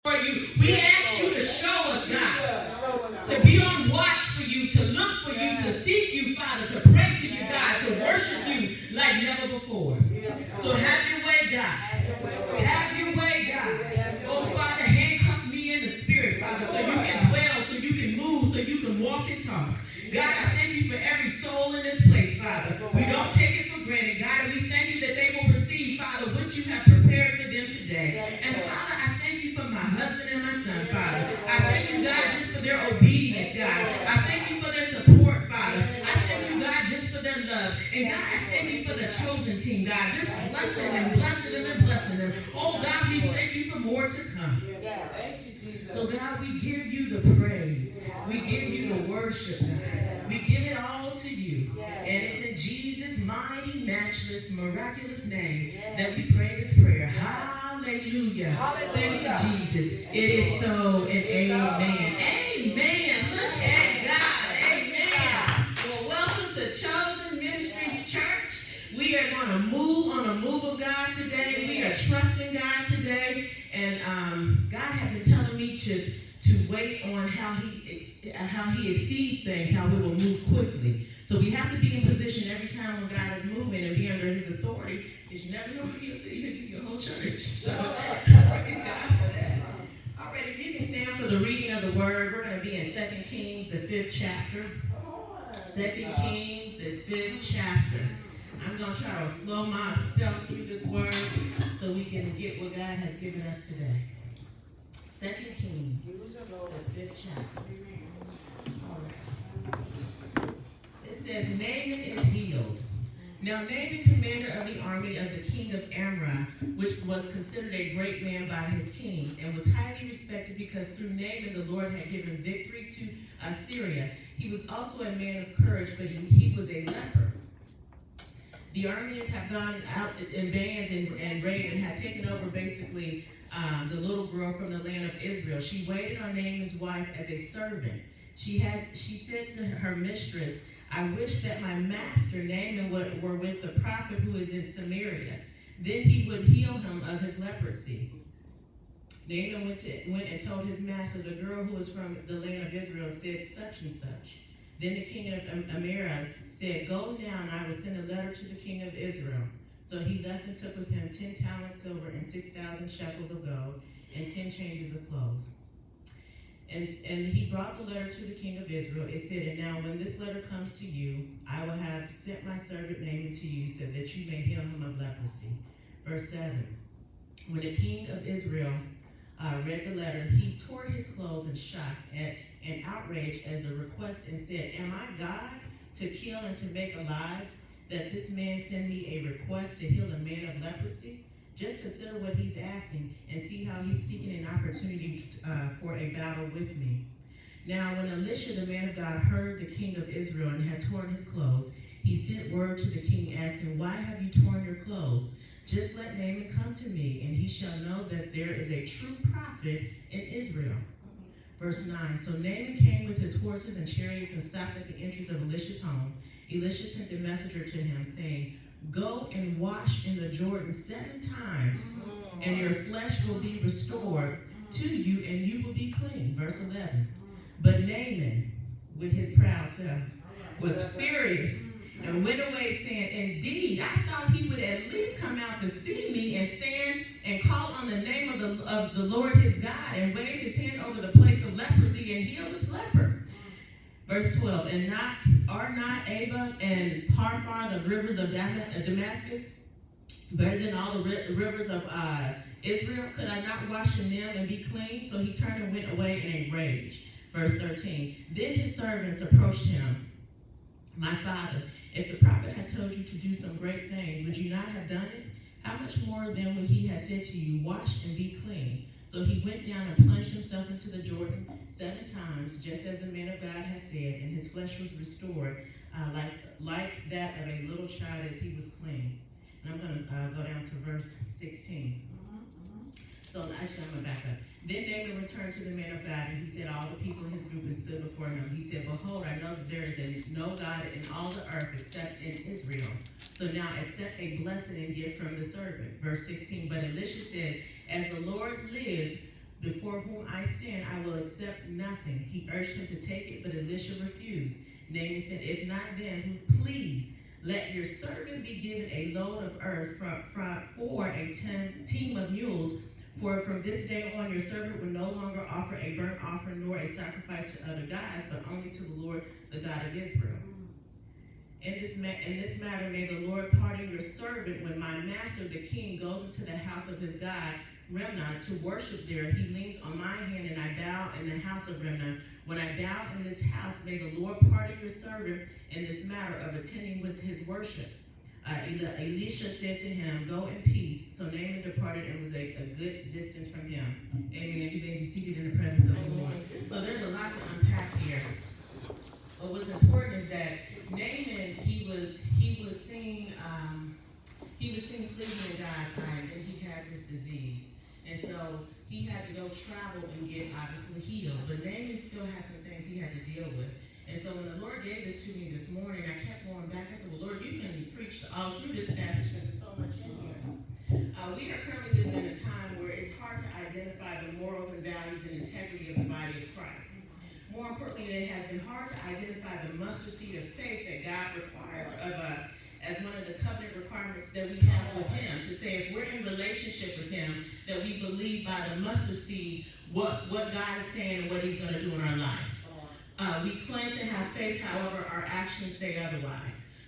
for you. We ask you to show us, God, to be on watch for you, to look for you, to seek you, Father, to pray to you, God, to worship you like never before. So have your way, God. Have your way, God. Oh, Father, handcuff me in the spirit, Father, so you can dwell, so you can move, so you can walk and talk. God, I thank you for every soul in this place, Father. We don't take it for granted, God, and we thank you that they will receive, Father, what you have prepared for them today. And Father, I thank you for my husband and my son, Father. I thank you, God, just for their obedience, God. I thank you for their support, Father. I thank you, God, just for their love. And God, I thank you for the chosen team, God. Just blessing them, blessing them, and blessing them. Oh, God, we thank you for more to come. So, God, we give you the praise. We give you the worship, God. We give it all to you. And it's in Jesus' mighty, matchless, miraculous name that we pray this prayer. Hallelujah. Thank you, Jesus. It is so and amen. Amen. Look at God. Amen. Well, welcome to Chosen Ministries Church. We are going to move on a move of God today. We are trusting God today. And God had been telling me just to wait on how he exceeds things, how we will move quickly. So we have to be in position every time when God is moving and be under his authority, because you never know who he'll do your whole church. So praise God for that. All right, if you can stand for the reading of the word, we're going to be in 2 Kings, the 5th chapter. 2 Kings, the 5th chapter. I'm going to try to slow myself through this word so we can get what God has given us today. 2 Kings, the 5th chapter. All right. It says, Naaman is healed. Now Naaman, commander of the army of the king of Aram, which was considered a great man by his king, and was highly respected because through Naaman the Lord had given victory to Syria. He was also a man of courage, but he was a leper. The Arameans have gone out in bands and raided and had taken over basically the little girl from the land of Israel. She waited on Naaman's wife as a servant. She said to her mistress, I wish that my master Naaman were with the prophet who is in Samaria. Then he would heal him of his leprosy. Naaman went and told his master, the girl who was from the land of Israel said such and such. Then the king of Aram said, Go now, and I will send a letter to the king of Israel. So he left and took with him 10 talents silver and 6,000 shekels of gold and 10 changes of clothes. And he brought the letter to the king of Israel. It said, And now when this letter comes to you, I will have sent my servant Naaman to you so that you may heal him of leprosy. Verse 7. When the king of Israel read the letter, he tore his clothes in shock and outraged as the request and said, Am I God to kill and to make alive, that this man send me a request to heal a man of leprosy? Just consider what he's asking and see how he's seeking an opportunity for a battle with me. Now when Elisha, the man of God, heard the king of Israel and had torn his clothes, he sent word to the king asking, Why have you torn your clothes? Just let Naaman come to me, and he shall know that there is a true prophet in Israel. Verse 9, So Naaman came with his horses and chariots and stopped at the entrance of Elisha's home. Elisha sent a messenger to him, saying, Go and wash in the Jordan 7 times, and your flesh will be restored to you, and you will be clean. Verse 11, But Naaman, with his proud self, was furious and went away saying, Indeed, I thought he would at least come out to see me and stand and call on the name of the Lord his God and wave his hand over the place of leprosy and heal the leper. Verse 12, And are not Abba and Parphar, the rivers of Damascus, better than all the rivers of Israel? Could I not wash in them and be clean? So he turned and went away in a rage. Verse 13, Then his servants approached him. My father, if the prophet had told you to do some great things, would you not have done it? How much more then would he have said to you, Wash and be clean? So he went down and plunged himself into the Jordan 7 times, just as the man of God had said, and his flesh was restored like that of a little child as he was clean. And I'm going to go down to verse 16. So actually, I'm going to back up. Then Naaman returned to the man of God, and he said, all the people in his group stood before him. He said, Behold, I know that there is no God in all the earth except in Israel. So now accept a blessing and gift from the servant. Verse 16, But Elisha said, As the Lord lives, before whom I stand, I will accept nothing. He urged him to take it, but Elisha refused. Naaman said, if not then, please let your servant be given a load of earth for a team of mules. For from this day on, your servant will no longer offer a burnt offering nor a sacrifice to other gods, but only to the Lord, the God of Israel. In this matter, may the Lord pardon your servant when my master, the king, goes into the house of his God, Remnant, to worship there. He leans on my hand, and I bow in the house of Remnant. When I bow in this house, may the Lord pardon your servant in this matter of attending with his worship. Elisha said to him, go in peace. So Naaman departed and was a good distance from him. Amen. You may be seated in the presence of the Lord. So there's a lot to unpack here. But what's important is that Naaman, he was seen pleasing in God's eyes, and he had this disease. And so he had to go travel and get obviously healed. But Naaman still had some things he had to deal with. And so when the Lord gave this to me this morning, I kept going back. I said, well, Lord, you can preach all through this passage because there's so much in here. We are currently living in a time where it's hard to identify the morals and values and integrity of the body of Christ. More importantly, it has been hard to identify the mustard seed of faith that God requires of us as one of the covenant requirements that we have with him, to say if we're in relationship with him, that we believe by the mustard seed what God is saying and what he's going to do in our life. We claim to have faith, however, our actions say otherwise.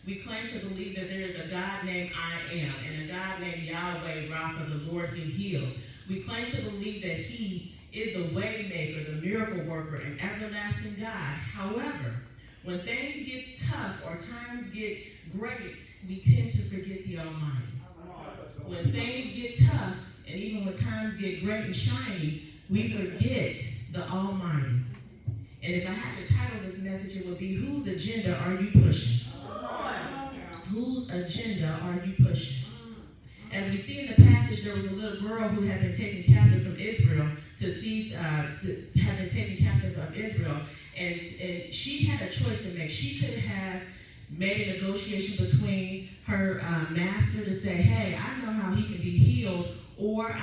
We claim to believe that there is a God named I Am, and a God named Yahweh, Rapha, the Lord who heals. We claim to believe that he is the way maker, the miracle worker, and everlasting God. However, when things get tough or times get great, we tend to forget the Almighty. When things get tough, and even when times get great and shiny, we forget the Almighty. And if I had to title this message, it would be, whose agenda are you pushing? Whose agenda are you pushing? As we see in the passage, there was a little girl who had been taken captive from Israel and she had a choice to make. She could have made a negotiation between her master to say, hey, I know how he can be healed, or if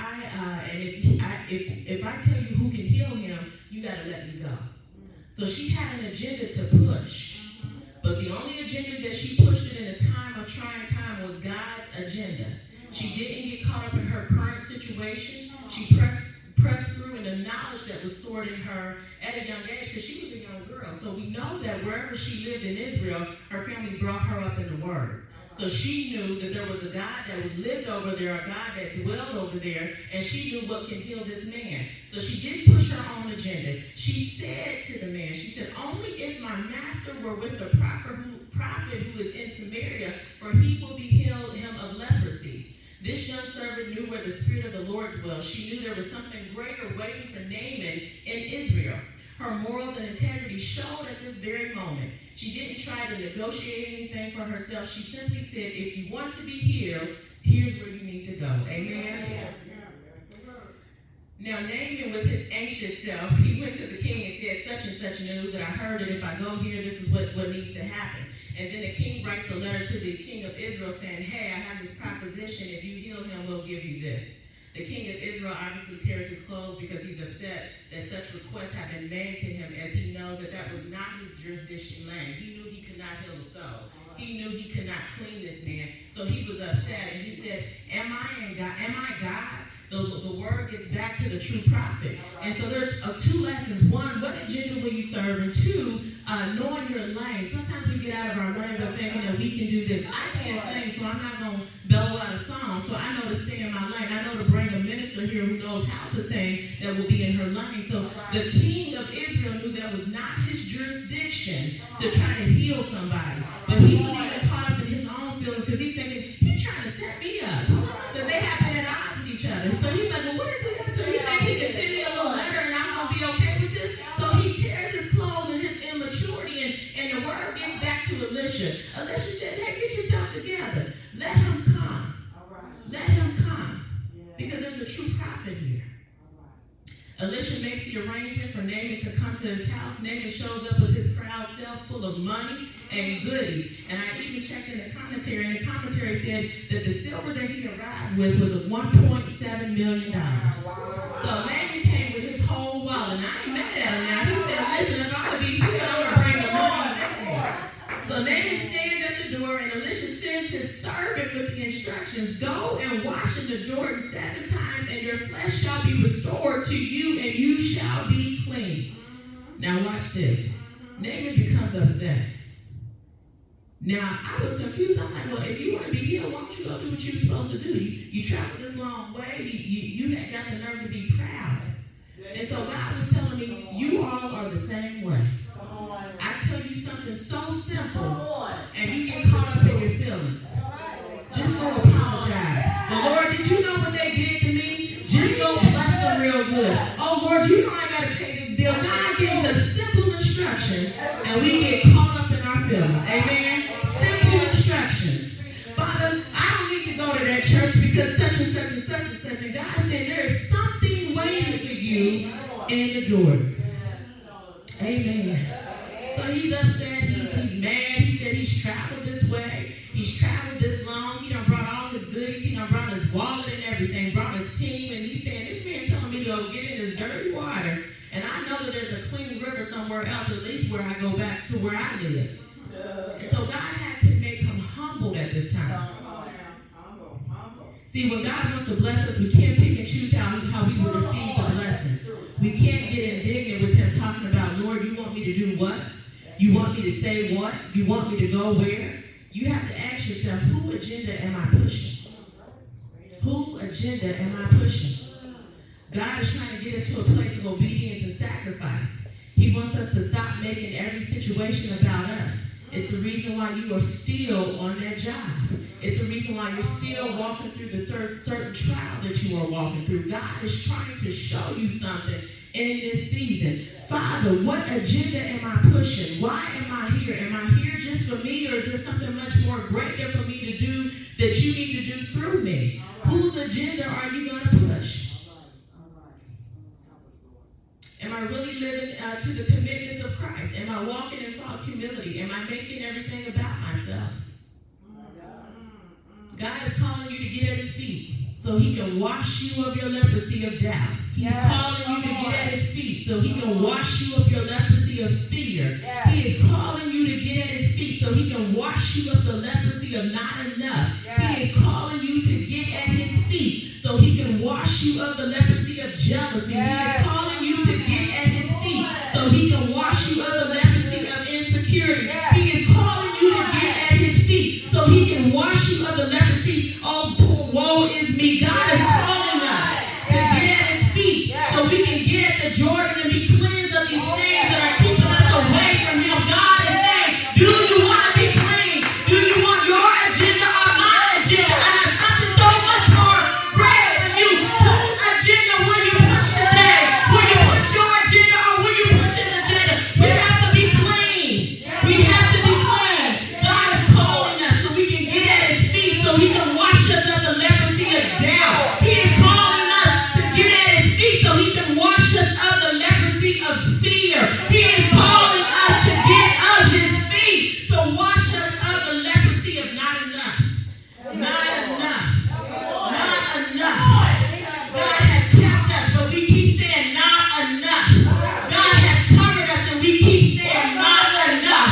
I tell you who can heal him, you got to let me go. So she had an agenda to push, but the only agenda that she pushed in a time of trying time was God's agenda. She didn't get caught up in her current situation. She pressed through in the knowledge that was stored in her at a young age, because she was a young girl. So we know that wherever she lived in Israel, her family brought her up in the Word. So she knew that there was a God that lived over there, a God that dwelled over there, and she knew what can heal this man. So she didn't push her own agenda. She said to the man, she said, only if my master were with the prophet who is in Samaria, for he will be healed him of leprosy. This young servant knew where the Spirit of the Lord dwelled. She knew there was something greater waiting for Naaman in Israel. Her morals and integrity showed at this very moment. She didn't try to negotiate anything for herself. She simply said, if you want to be healed, here's where you need to go. Amen? Now, Naaman, with his anxious self, he went to the king and said, such and such news, that I heard that if I go here, this is what needs to happen. And then the king writes a letter to the king of Israel saying, hey, I have this proposition. If you heal him, we'll give you this. The king of Israel obviously tears his clothes because he's upset that such requests have been made to him, as he knows that that was not his jurisdiction land. He knew he could not heal the soul. He knew he could not clean this man. So he was upset, and he said, am I God? Am I God? The word gets back to the true prophet. And so there's two lessons. One, what agenda will you serve? And two, knowing your lane. Sometimes we get out of our lanes of thinking that we can do this. I can't sing, so I'm not going to bellow out a song. So I know to stay in my lane. I know to bring a minister here who knows how to sing that will be in her lane. So the king of Israel knew that was not his jurisdiction to try to heal somebody. But he was even caught up in his own feelings because he's thinking, he's trying to set me up. Because they have been at odds with each other. So he's like, well, what is he up to? You think he can send me a little letter and I'm going to be okay with this? So he tears his clothes and his immaturity, and the word gets back to Elisha. Elisha said, hey, get yourself together. Let him come. Let him come. Because there's a true prophet here. Elisha makes the arrangement for Naaman to come to his house. Naaman shows up with his proud self full of money and goodies. And I even checked in the commentary, and the commentary said that the silver that he arrived with was of $1.7 million. So Naaman came with instructions. Go and wash in the Jordan 7 times, and your flesh shall be restored to you, and you shall be clean. Now watch this. Naaman becomes upset. Now, I was confused. I'm like, well, if you want to be healed, why don't you go do what you're supposed to do? You traveled this long way. You had got the nerve to be proud. And so God was telling me, you all are the same way. I tell you something so simple, and you get caught up in your feelings. Just go apologize. The Lord, did you know what they did to me? Just go bless them real good. Oh, Lord, you know I got to pay this bill. God gives us simple instructions, and we get caught up in our feelings. Amen? Simple instructions. Father, I don't need to go to that church because such and such and such and such. And God said there is something waiting for you in the Jordan. Amen. So he's upset. He's mad. He said he's traveled this way. He's traveled this long. He done brought all his goodies. He done brought his wallet and everything. Brought his team. And he's saying, this man telling me to go get in this dirty water. And I know that there's a clean river somewhere else, at least where I go back to where I live. And so God had to make him humbled at this time. See, when God wants to bless us, we can't pick and choose how we will receive the blessing. We can't get indignant with him talking about, Lord, you want me to do what? You want me to say what? You want me to go where? You have to ask yourself, who agenda am I pushing? Who agenda am I pushing? God is trying to get us to a place of obedience and sacrifice. He wants us to stop making every situation about us. It's the reason why you are still on that job. It's the reason why you're still walking through the certain trial that you are walking through. God is trying to show you something in this season. Father, what agenda am I pushing? Why am I here? Am I here just for me, or is there something much more greater for me to do that you need to do through me? Whose agenda are you going to push? Am I really living to the commitments of Christ? Am I walking in false humility? Am I making everything about myself? God is calling you to get at his feet so he can wash you of your leprosy of doubt. He's calling you to get at his feet so he can wash you of your leprosy of fear. He is calling you to get at his feet so he can wash you of the leprosy of not enough. He is calling you to get at his feet so he can wash you of the leprosy of jealousy. He is calling you to get at his feet so he can wash you of the leprosy of insecurity. He is calling you to get at his feet so he can wash you of the leprosy of woe is me. God is calling us to get at his feet so we can get at the Jordan and be cleansed of these things that are keeping us away from him. God is saying, do you want to be clean? Do you want your agenda or my agenda? I have something so much more greater for you. Whose agenda will you push today? Will you push your agenda or will you push his agenda? We have to be clean. We have to be clean. God is calling us so we can get at his feet so he can wash us of the leprosy of doubt. He is calling us to get at his feet so he can wash us of the leprosy of fear. He is calling us to get of his feet to wash us of the leprosy of not enough. Not enough. Not enough. God has kept us, but we keep saying not enough. God has covered us and we keep saying not enough.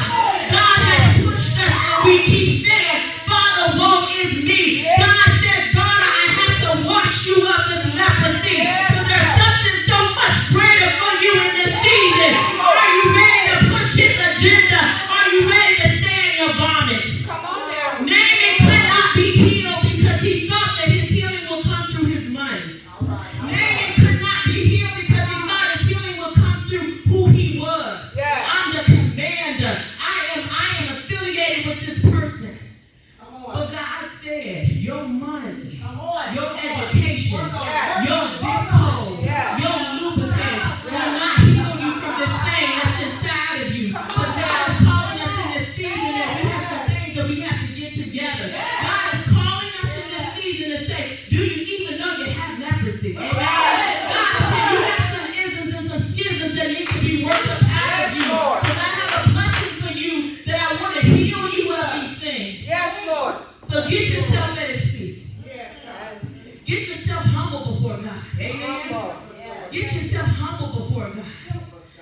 God has pushed us and we keep saying, Father, woe is me. God said, daughter, I have to wash you of this leprosy. Because there's something so much greater for you in this season. Are you ready to push his agenda? Are you ready to stay in your vomit? Naaman could not be healed because he thought that his healing will come through his money. Naaman could not be healed because he thought his healing will come through who he was. I'm the commander. I am affiliated with this person. But God said, your money, your education, your zip code, your lubricants will not heal you from this thing that's inside of you. But God is calling us in this season that we have some things that we have to get together. God is calling us in this season to say, do you even know you have leprosy? Amen. God said you got some isms and some schisms that need to be worked up out of you. But I have a blessing for you that I want to heal you of these things. So get yourself at his feet. Get yourself humble before God. Amen. Get yourself humble before God.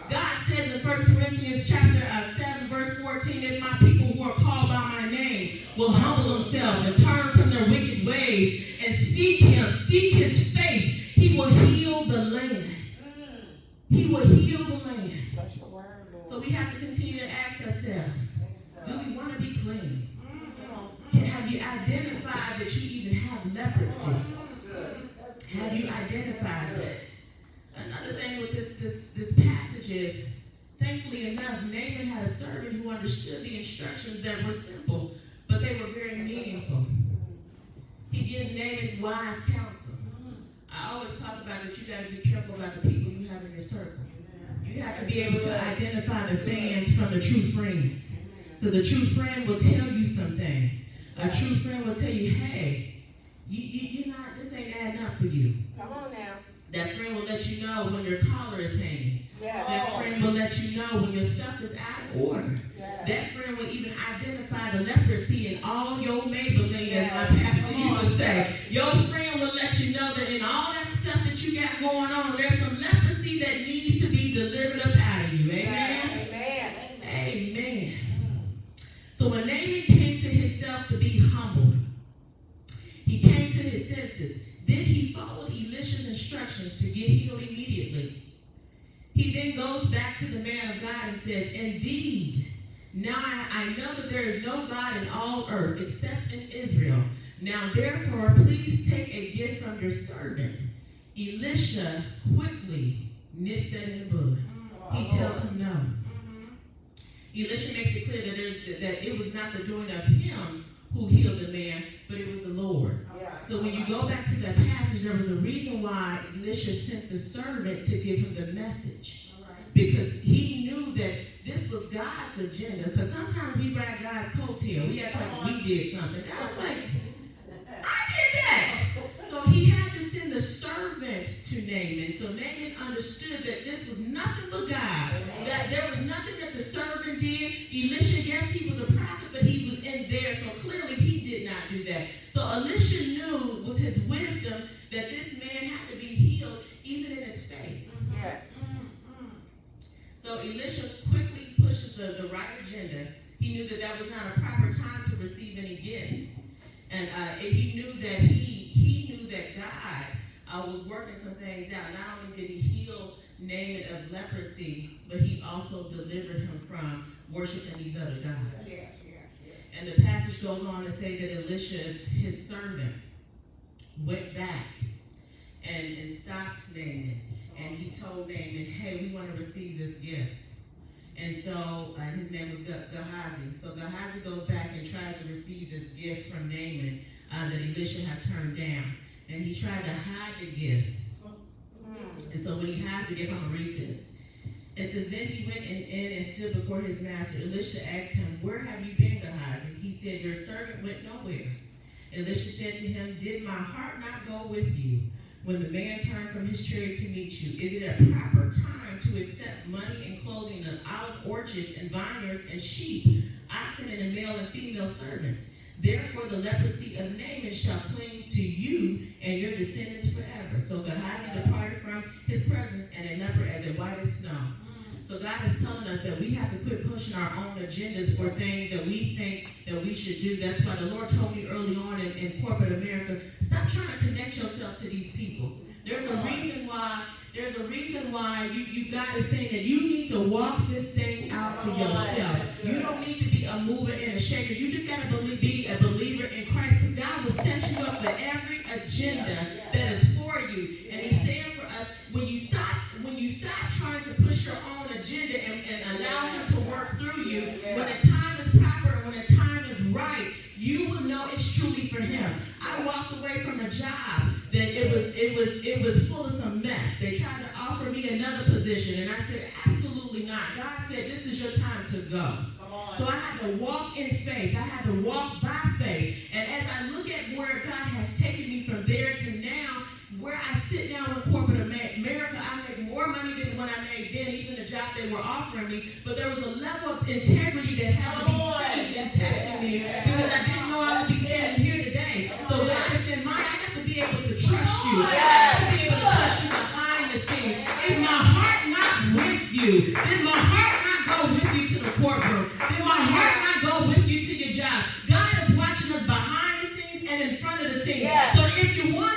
God says in 1 Corinthians chapter 7, verse 14, if my people who are called by my name will humble themselves and turn from their wicked ways, seek him, seek his face, he will heal the land. He will heal the land. So we have to continue to ask ourselves, do we want to be clean? Have you identified that you even have leprosy? Have you identified that? Another thing with this passage is, thankfully enough, Naaman had a servant who understood the instructions that were simple, but they were very meaningful. He gives Naaman wise counsel. I always talk about that you got to be careful about the people you have in your circle. You have to be able to identify the fans from the true friends. Because a true friend will tell you some things. A true friend will tell you, hey, you're not, this ain't adding up for you. Come on now. That friend will let you know when your collar is hanging. Yeah. That friend will let you know when your stuff is out of order. Yeah. That friend will even identify the leprosy in all your Maybelline, as my pastor used to say. Your friend will let you know that in all that stuff that you got going on, there's some leprosy that needs to be delivered up out of you. Amen? Amen. Amen. So when Naaman came to himself to be humbled, he came to his senses. Then he followed Elisha's instructions to get healed immediately. He then goes back to the man of God and says, indeed, now I know that there is no God in all earth except in Israel. Now therefore, please take a gift from your servant. Elisha quickly nips that in the bud. He tells him no. Elisha makes it clear that it was not the doing of him who healed the man, but it was the Lord. So when you go back to that passage, there was a reason why Elisha sent the servant to give him the message. Because he knew that this was God's agenda. Because sometimes we ride God's coattail. We act like we did something. God's like, I did that. So he had to send the servant to Naaman. So Naaman understood that this was nothing but God. That there was nothing that the servant did. Elisha, yes, he was a prophet, but he was in there. So clearly he did not do that. So Elisha knew with his wisdom that this man had to be healed even in his faith. Yeah. So Elisha quickly pushes the right agenda. He knew that that was not a proper time to receive any gifts. And he knew that God was working some things out. Not only did he heal Naaman of leprosy, but he also delivered him from worshiping these other gods. Yes. And the passage goes on to say that Elisha, his servant, went back and stopped Naaman. And he told Naaman, hey, we want to receive this gift. And so his name was Gehazi. So Gehazi goes back and tries to receive this gift from Naaman that Elisha had turned down. And he tried to hide the gift. And so when he hides the gift, I'm going to read this. It says, then he went in and stood before his master. Elisha asked him, where have you been, Gehazi? He said, your servant went nowhere. Elisha said to him, did my heart not go with you when the man turned from his chariot to meet you? Is it a proper time to accept money and clothing and olive orchards and vineyards and sheep, oxen and male and female servants? Therefore the leprosy of Naaman shall cling to you and your descendants forever. So Gehazi departed from his presence, and a leper as white as snow. So God is telling us that we have to quit pushing our own agendas for things that we think that we should do. That's why the Lord told me early on in corporate America, stop trying to connect yourself to these people. There's a reason why you God is saying that you need to walk this thing out for yourself. You don't need to be a mover and a shaker. You just got to be a believer in Christ, because God will set you up for every agenda that is for you. And He's saying for us, when you stop trying to push your own agenda and allow Him to work through you, when the time is proper and when the time is right, you will know it's truly for Him. I walked away from a job that it was full of some mess. They tried to offer me another position, and I said, absolutely not. God said, this is your time to go. So I had to walk in faith. I had to walk by faith. And as I look at where God has taken me from there to now, where I sit now in corporate America, I make more money than what I made then, even the job they were offering me. But there was a level of integrity that had to be seen and tested me, because I didn't know I would be standing here today. So God has said, Maya, I have to be able to trust you. I have to be able to trust you behind the scenes. Is my heart not with you? Did my heart not go with you to the courtroom? Did my heart not go with you to your job? God is watching us behind the scenes and in front of the scenes. So if you want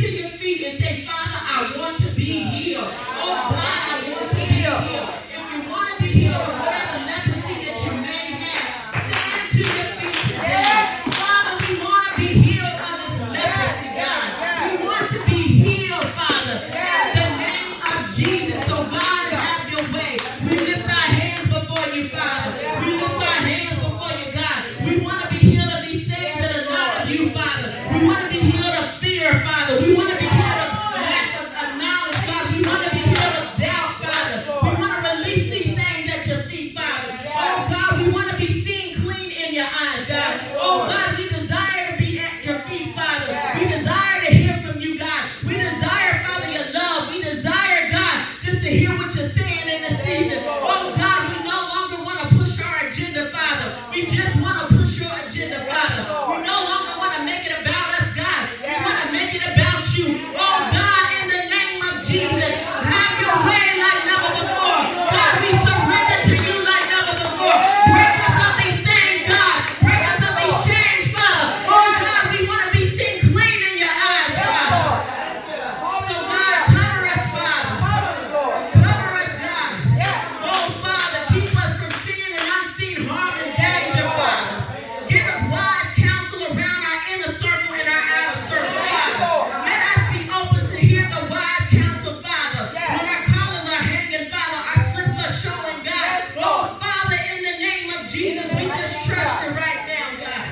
to your feet and say, Father, I want to be healed. Oh God, I want to be healed. If you want to be healed of whatever leprosy that you may have, stand to your feet today. Father, we want to be healed of this leprosy, God. We want to be healed, Father, in the name of Jesus. So God, have your way. We lift our hands before you, Father. We lift our hands before you, God. We want to be healed of these things that are not of you, Father. We want to be healed of fear, Father. We want to be healed of lack of knowledge, God. We want to be healed of doubt, Father. We want to release these things at your feet, Father. Oh, God, we want to be seen clean in your eyes, God. Oh, God, we desire to be at your feet, Father. We desire to hear from you, God. We desire, Father, your love. We desire, God, just to hear what you're saying in this season. Oh, God, we no longer want to push our agenda, Father. We just want to push your agenda, Father. We no longer want to make it about us, God. We want to make it about you. Oh, God, in the name of Jesus, have your way like never before. God, we surrender to you like never before. Break us of these things, God. Break us of these chains, Father. Oh, God, we want to be seen clean in your eyes, Father. So, God, cover us, Father. Cover us, God. Oh, Father, keep us from seen and unseen harm and danger, Father. Give us wise counsel around our inner circle and our outer circle, Father. Let us be open to hear the wise counsel, Father. When our collars are hanging, Father, our slips are showing, God. Oh, Father, in the name of Jesus, we just trust you right now, God.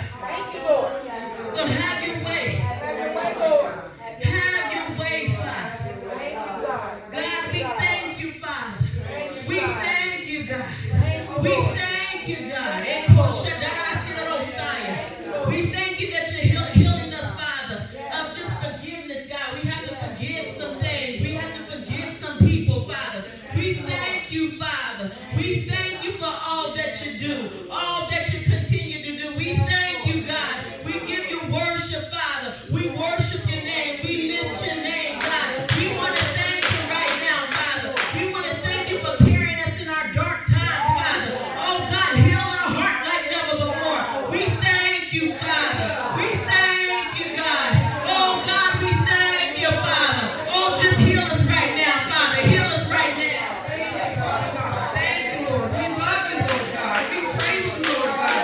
So have your way. Have your way, Father. God, we thank you, Father. We thank you, God. We thank you, God. We thank you that you're healing us, Father, of just forgiveness, God. We have to forgive some things. We have to forgive some people, Father. We thank you, Father. We thank you for all that you do, all that you continue to do. We thank you, God. We give you worship, Father. We worship your name. We lift your name, God. We want to thank you right now, Father. We want to thank you for carrying us in our dark times, Father. Oh, God, heal our heart like never before. We thank you, Father. We thank you, God. Oh, God, we thank you, Father. Oh, just heal us right now, Father. Heal us right now. Thank you, Lord. We love you, Lord God. We praise you, Lord God.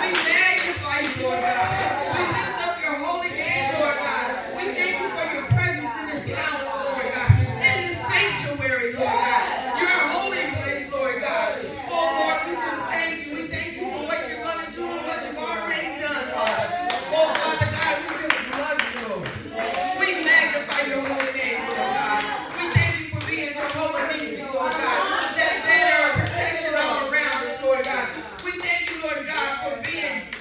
We magnify you, Lord God. We lift up your holy name, Lord God. We thank you for your presence in this house, Lord God. In this sanctuary, Lord God. Your holy place, Lord God. Oh, Lord, we just thank you. We thank you for what you're going to do and what you've already done, Father. Oh, Father God, we just love you, Lord. We magnify your holy name, Lord God. We thank you for being Jehovah Nissi, Lord God. That banner of protection all around us, Lord God. We thank you, Lord God, for being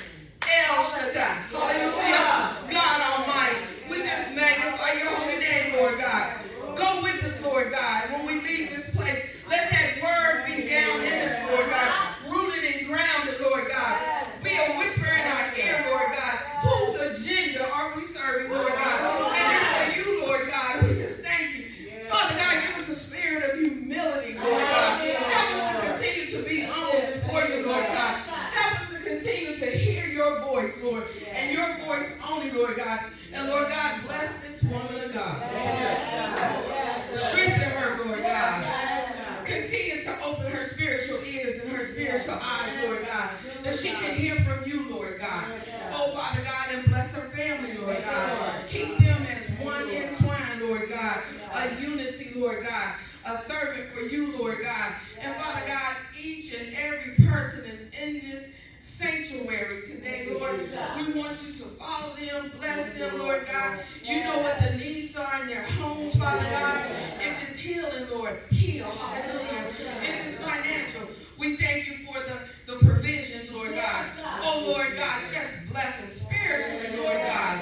El Shaddai. Hallelujah. God Almighty. We just magnify your holy name, Lord God. Go with us, Lord God. When we leave this place, let that word be down in us, Lord God. Rooted and grounded, Lord God. Be a whisper in our ear, Lord God. Whose agenda are we serving, Lord God? And it's for you, Lord God. We just thank you. Father God, give us a spirit of humility, Lord God. Help us to continue to be humble before you, Lord God. Help us to continue to hear your voice, Lord, and your voice only, Lord God. And Lord God, bless this woman of God. Strengthen her, Lord God. Continue to open her spiritual ears and her spiritual eyes, Lord God, that she can hear from you, Lord God. Oh, Father God, and bless her family, Lord God. Keep them as one entwined, Lord God. A unity, Lord God. A servant for you, Lord God. And Father God, each and every person is in this sanctuary today, Lord. We want you to follow them, bless them, Lord God. You know what the needs are in their homes, Father God. If it's healing, Lord, heal. Hallelujah. If it's financial, we thank you for the provisions, Lord God. Oh, Lord God, just bless us spiritually, Lord God.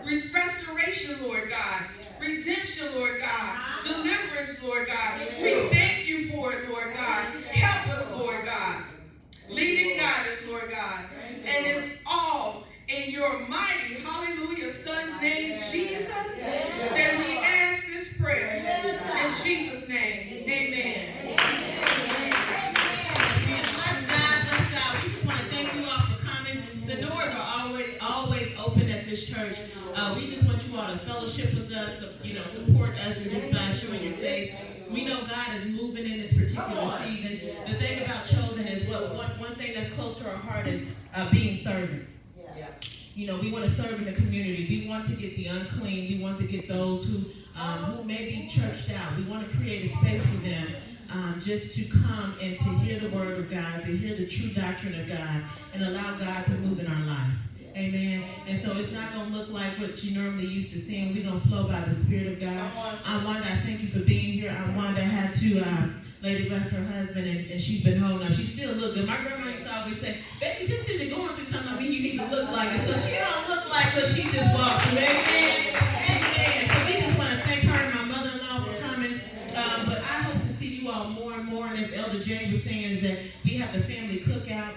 Restoration, Lord God. Redemption, Lord God. Deliverance, Lord God. We thank you for it, Lord God. Help us, Lord God. Lead and guide us, Lord God. And it's all in your mighty, hallelujah, Son's name, Jesus, that we ask this prayer. In Jesus' name, amen. us, support us, and just by showing your face. We know God is moving in this particular season. The thing about Chosen is one thing that's close to our heart is being servants. We want to serve in the community. We want to get the unclean. We want to get those who may be churched out. We want to create a space for them just to come and to hear the word of God, to hear the true doctrine of God, and allow God to move in our life. Amen. And so it's not going to look like what you normally used to seeing. We're going to flow by the Spirit of God. Wanda, I thank you for being here. Wanda had to lady rest her husband, and she's been holding up. She still look good. My grandma used to always say, baby, just because you're going through something, I mean, you need to look like it. So she don't look like what she just walked through. Amen. Amen. So we just want to thank her and my mother-in-law for coming. But I hope to see you all more and more. And as Elder Jay was saying, is that we have the family cookout.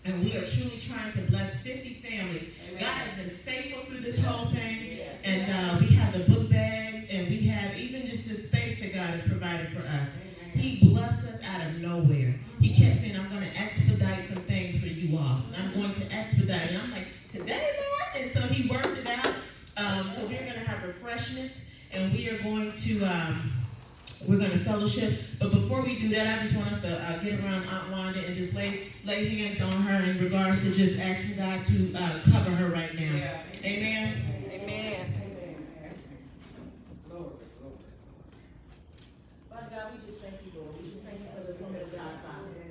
And we are truly trying to bless 50 families. Amen. God has been faithful through this whole thing. And we have the book bags, and we have even just the space that God has provided for us. He blessed us out of nowhere. He kept saying, I'm going to expedite some things for you all. I'm going to expedite. And I'm like, today, Lord? And so he worked it out. So we're going to have refreshments, and we are going to... we're going to fellowship, but before we do that, I just want us to get around Aunt Wanda and just lay hands on her in regards to just asking God to cover her right now. Yeah. Amen. Amen. Father God, we just thank you, Lord. We just thank you for this woman of God, Father.